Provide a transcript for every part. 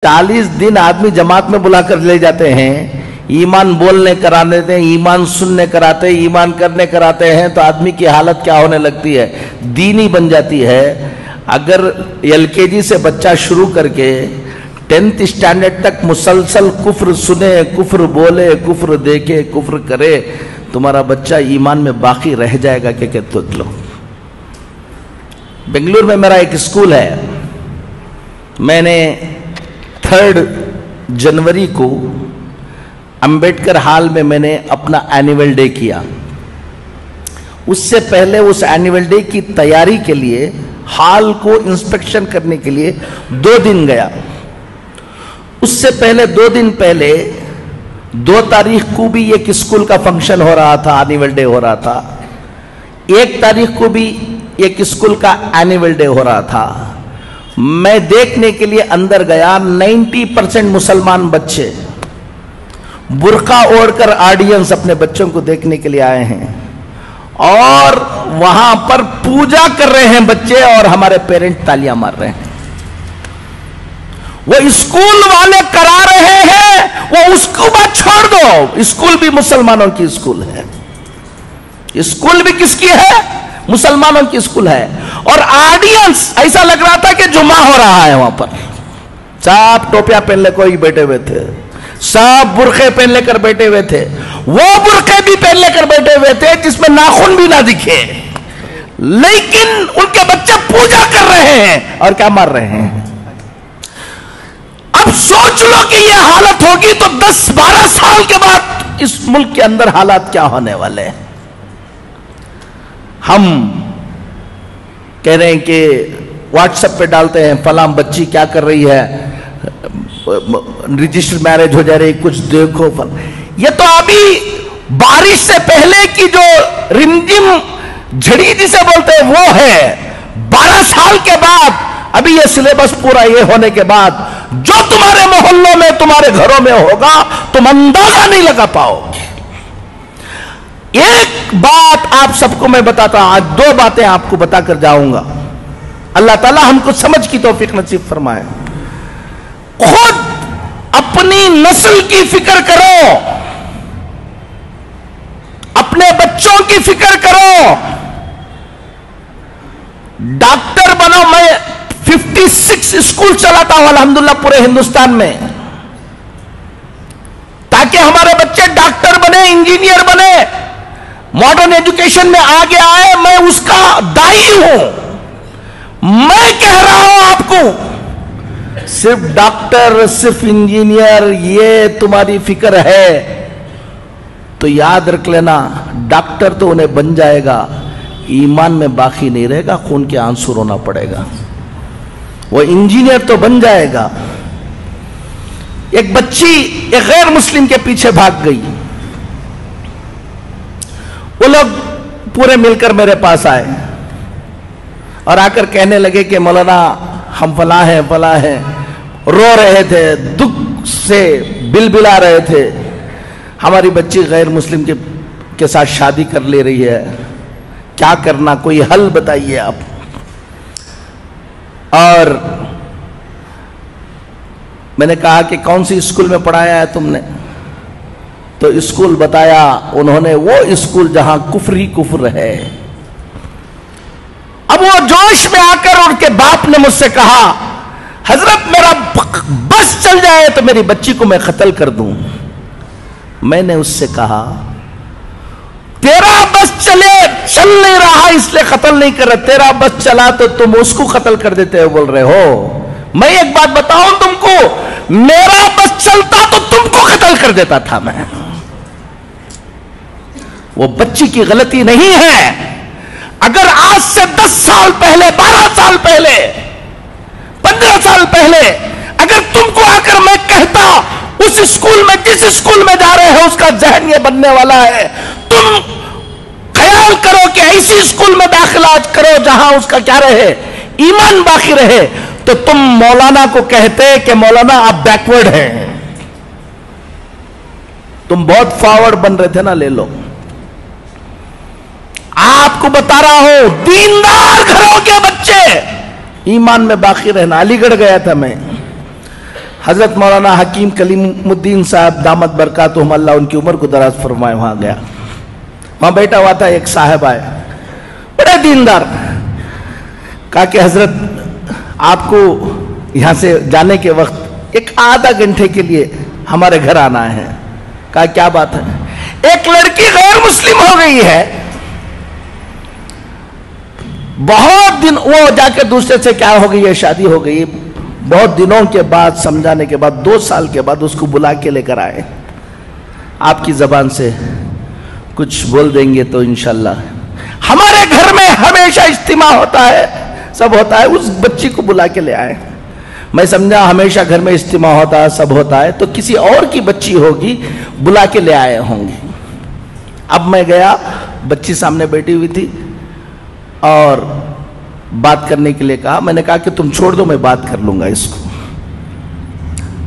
40 दिन आदमी जमात में बुला कर ले जाते हैं, ईमान बोलने करा देते हैं, ईमान सुनने कराते हैं, ईमान करने कराते हैं, तो आदमी की हालत क्या होने लगती है, दीनी बन जाती है। अगर LKG से बच्चा शुरू करके 10th स्टैंडर्ड तक मुसलसल कुफ्र सुने, कुफ्र बोले, कुफ्र देखे, कुफ्र करे, तुम्हारा बच्चा ईमान में बाकी रह जाएगा कि देख लो। बेंगलुरु में मेरा एक स्कूल है, मैंने 3 जनवरी को अंबेडकर हॉल में मैंने अपना एनुअल डे किया। उससे पहले उस एनुअल डे की तैयारी के लिए हॉल को इंस्पेक्शन करने के लिए 2 दिन गया। उससे पहले 2 दिन पहले 2 तारीख को भी एक स्कूल का फंक्शन हो रहा था, एनुअल डे हो रहा था। 1 तारीख को भी एक स्कूल का एनुअल डे हो रहा था। मैं देखने के लिए अंदर गया, 90% मुसलमान बच्चे बुर्का ओढ़कर ऑडियंस अपने बच्चों को देखने के लिए आए हैं और वहां पर पूजा कर रहे हैं बच्चे और हमारे पेरेंट तालियां मार रहे हैं। वो स्कूल वाले करा रहे हैं, वो उसको बात छोड़ दो, स्कूल भी मुसलमानों की स्कूल है। स्कूल भी किसकी है? मुसलमानों की स्कूल है। और ऑडियंस ऐसा लग रहा था कि जुमा हो रहा है। वहां पर सब टोपियां पहन ले कोई बैठे हुए थे, सब बुरखे पहन लेकर बैठे हुए थे। वो बुरखे भी पहन लेकर बैठे हुए थे जिसमें नाखून भी ना दिखे, लेकिन उनके बच्चे पूजा कर रहे हैं और क्या मार रहे हैं। अब सोच लो कि ये हालत होगी तो 10-12 साल के बाद इस मुल्क के अंदर हालात क्या होने वाले हैं। हम कह रहे हैं कि व्हाट्सएप पे डालते हैं फलां बच्ची क्या कर रही है, रजिस्टर मैरिज हो जा रही, कुछ देखो। ये तो अभी बारिश से पहले की जो रिमझिम झड़ी जिसे बोलते हैं वो है। 12 साल के बाद अभी ये सिलेबस पूरा ये होने के बाद जो तुम्हारे मोहल्लों में, तुम्हारे घरों में होगा, तुम अंदाजा नहीं लगा पाओगे। एक बात आप सबको मैं बताता हूं, आज 2 बातें आपको बताकर जाऊंगा। अल्लाह ताला हमको समझ की तौफीक नसीब फरमाए। खुद अपनी नस्ल की फिक्र करो, अपने बच्चों की फिक्र करो, डॉक्टर बनो। मैं 56 स्कूल चलाता हूं अल्हम्दुलिल्लाह पूरे हिंदुस्तान में, ताकि हमारे बच्चे डॉक्टर बने, इंजीनियर बने, मॉडर्न एजुकेशन में आगे आए। मैं उसका दाई हूं। मैं कह रहा हूं आपको, सिर्फ डॉक्टर, सिर्फ इंजीनियर ये तुम्हारी फिक्र है तो याद रख लेना, डॉक्टर तो उन्हें बन जाएगा, ईमान में बाकी नहीं रहेगा, खून के आंसू रोना पड़ेगा। वो इंजीनियर तो बन जाएगा। एक बच्ची एक गैर मुस्लिम के पीछे भाग गई। वो लोग पूरे मिलकर मेरे पास आए और आकर कहने लगे कि मौलाना हम फला हैं, फला हैं। रो रहे थे, दुख से बिलबिला रहे थे। हमारी बच्ची गैर मुस्लिम के साथ शादी कर ले रही है, क्या करना, कोई हल बताइए आप। और मैंने कहा कि कौन सी स्कूल में पढ़ाया है तुमने? तो स्कूल बताया उन्होंने, वो स्कूल जहां कुफ्र ही कुफ्र है। अब वो जोश में आकर उनके बाप ने मुझसे कहा, हजरत मेरा बस चल जाए तो मेरी बच्ची को मैं कत्ल कर दूं। मैंने उससे कहा, तेरा बस चल नहीं रहा इसलिए कत्ल नहीं कर रहे, तेरा बस चला तो तुम उसको कत्ल कर देते हो बोल रहे हो। मैं एक बात बताऊं तुमको, मेरा बस चलता तो तुमको कत्ल कर देता था मैं। वो बच्ची की गलती नहीं है। अगर आज से 10 साल पहले, 12 साल पहले, 15 साल पहले अगर तुमको आकर मैं कहता उस स्कूल में, जिस स्कूल में जा रहे हो उसका जहन ये बनने वाला है, तुम ख्याल करो कि ऐसी स्कूल में दाखिला करो जहां उसका क्या रहे, ईमान बाकी रहे, तो तुम मौलाना को कहते कि मौलाना आप बैकवर्ड हैं। तुम बहुत फॉरवर्ड बन रहे थे ना, ले लो। आपको बता रहा हूं, दीनदार घरों के बच्चे ईमान में बाकी रहना। अलीगढ़ गया था मैं, حضرت مولانا حکیم کلیمالدین صاحب دامت برکاتہم اللہ ان کی عمر کو دراز فرمائے، وہاں گیا، وہاں بیٹھا ہوا تھا، ایک صاحب آئے بڑے دیندار، کہا کہ حضرت آپ کو یہاں سے جانے کے وقت ایک آدھا گھنٹے کے لیے ہمارے گھر آنا ہے۔ کہا کیا بات ہے؟ ایک لڑکی غیر مسلم ہو گئی ہے، بہت دن وہ جا کے دوسرے سے کیا ہو گئی ہے، شادی ہو گئی، بہت دنوں کے بعد سمجھانے کے بعد 2 سال کے بعد اس کو بلا کے لے کر آئے، آپ کی زبان سے کچھ بول دیں گے تو انشاءاللہ۔ ہمارے گھر میں ہمیشہ اجتماع ہوتا ہے، سب ہوتا ہے، اس بچی کو بلا کے لے آئے۔ میں سمجھا ہمیشہ گھر میں اجتماع ہوتا ہے، سب ہوتا ہے، تو کسی اور کی بچی ہوگی، بلا کے لے آئے ہوں گے۔ اب میں گیا، بچی سامنے بیٹھی ہوئی تھی اور بات کرنے کے لیے کہا، میں نے کہا کہ تم چھوڑ دو، میں بات کر لوں گا اس کو۔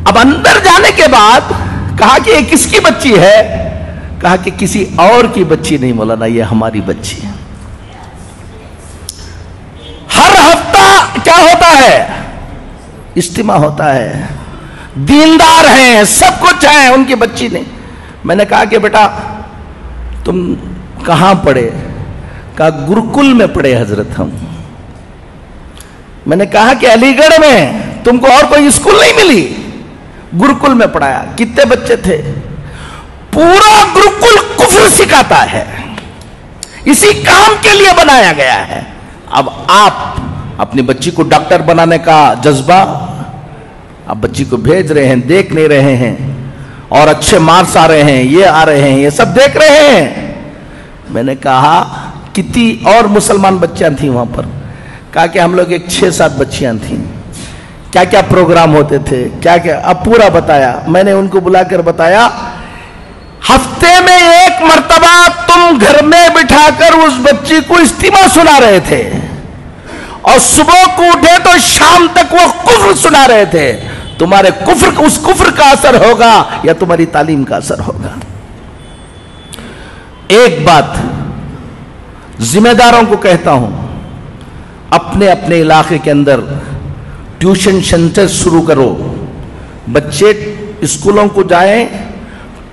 اب اندر جانے کے بعد کہا کہ یہ کس کی بچی ہے؟ کہا کہ کسی اور کی بچی نہیں مولانا، یہ ہماری بچی ہے۔ ہر ہفتہ کیا ہوتا ہے؟ اجتماع ہوتا ہے، دیندار ہیں، سب کچھ ہیں، ان کی بچی نہیں۔ میں نے کہا کہ بیٹا تم کہاں پڑھے؟ کہا گرکل میں پڑھے حضرت ہم۔ میں نے کہا کہ علی گڑھ میں تم کو اور کوئی اسکول نہیں ملی؟ گرکل میں پڑھایا۔ کتنے بچے تھے؟ پورا گرکل کفر سکھاتا ہے، اسی کام کے لیے بنایا گیا ہے۔ اب آپ اپنی بچی کو ڈاکٹر بنانے کا جذبہ، اب بچی کو بھیج رہے ہیں، دیکھ نہیں رہے ہیں، اور اچھے مارکس آ رہے ہیں، یہ آ رہے ہیں، یہ سب دیکھ رہے ہیں۔ میں نے کہا کتنی اور مسلمان بچیاں تھیں وہاں پر؟ کہا کہ ہم لوگ ایک 6-7 بچیاں تھیں، کیا کیا پروگرام ہوتے تھے، کیا کیا، اب پورا بتایا۔ میں نے ان کو بلا کر بتایا، ہفتے میں 1 مرتبہ تم گھر میں بٹھا کر اس بچی کو اجتماع سنا رہے تھے، اور صبح کو اٹھے تو شام تک وہ کفر سنا رہے تھے۔ تمہارے کفر، اس کفر کا اثر ہوگا یا تمہاری تعلیم کا اثر ہوگا؟ ایک بات ذمہ داروں کو کہتا ہوں، اپنے اپنے علاقے کے اندر ٹیوشن سینٹر شروع کرو، بچے اسکولوں کو جائیں،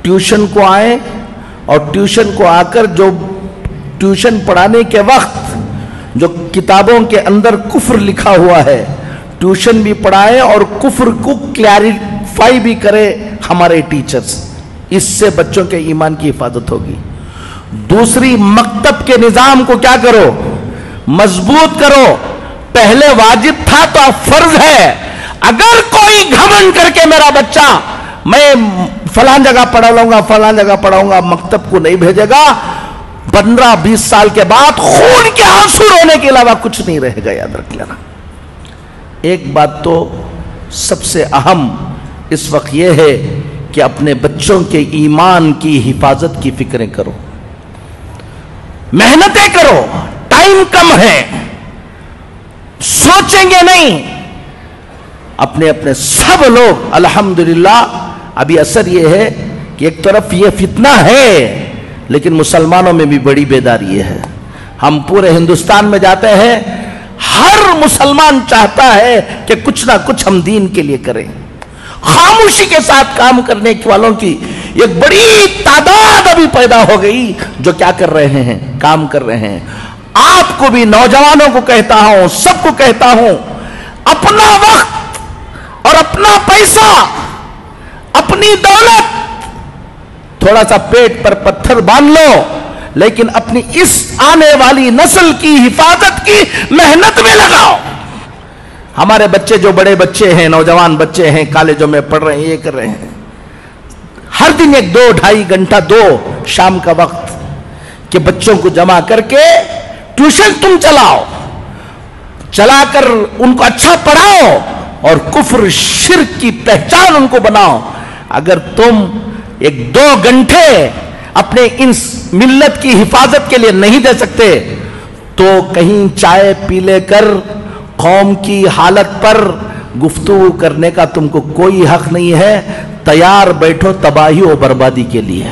ٹیوشن کو آئیں، اور ٹیوشن کو آ کر جو ٹیوشن پڑھانے کے وقت جو کتابوں کے اندر کفر لکھا ہوا ہے ٹیوشن بھی پڑھائے اور کفر کو کلیریفائی بھی کرے ہمارے ٹیچرز۔ اس سے بچوں کے ایمان کی حفاظت ہوگی۔ دوسری، مکتب کے نظام کو کیا کرو؟ مضبوط کرو۔ پہلے واجب تھا تو اب فرض ہے۔ اگر کوئی گھمنڈ کر کے میرا بچہ میں فلان جگہ پڑھا لوں گا، فلان جگہ پڑھاؤں گا، مکتب کو نہیں بھیجے گا، 15-20 سال کے بعد خون کے آنسو رونے کے علاوہ کچھ نہیں رہے گا، یاد رکھ لینا۔ ایک بات تو سب سے اہم اس وقت یہ ہے کہ اپنے بچوں کے ایمان کی حفاظت کی فکریں کرو، محنتیں کرو، ٹائم کم ہے، سوچیں گے نہیں۔ اپنے اپنے سب لوگ الحمدللہ، ابھی اثر یہ ہے کہ ایک طرف یہ فتنہ ہے لیکن مسلمانوں میں بھی بڑی بیداری ہے۔ ہم پورے ہندوستان میں جاتے ہیں، ہر مسلمان چاہتا ہے کہ کچھ نہ کچھ ہم دین کے لیے کریں۔ خاموشی کے ساتھ کام کرنے والوں کی ایک بڑی تعداد ابھی پیدا ہو گئی جو کیا کر رہے ہیں؟ کام کر رہے ہیں۔ آپ کو بھی، نوجوانوں کو کہتا ہوں، سب کو کہتا ہوں، اپنا وقت اور اپنا پیسہ، اپنی دولت، تھوڑا سا پیٹ پر پتھر باندھ لو، لیکن اپنی اس آنے والی نسل کی حفاظت کی محنت میں لگاؤ۔ ہمارے بچے جو بڑے بچے ہیں، نوجوان بچے ہیں، کالجوں میں پڑھ رہے ہیں، یہ کر رہے ہیں، ہر دن 1-2-2.5 گھنٹہ دو شام کا وقت کہ بچوں کو جمع کر کے ٹیوشن تم چلاؤ، چلا کر ان کو اچھا پڑھاؤ اور کفر شرک کی پہچان ان کو بناؤ۔ اگر تم 1-2 گھنٹے اپنے ان ملت کی حفاظت کے لیے نہیں دے سکتے تو کہیں چائے پی لے کر قوم کی حالت پر گفتگو کرنے کا تم کو کوئی حق نہیں ہے۔ تیار بیٹھو تباہی و بربادی کے لیے۔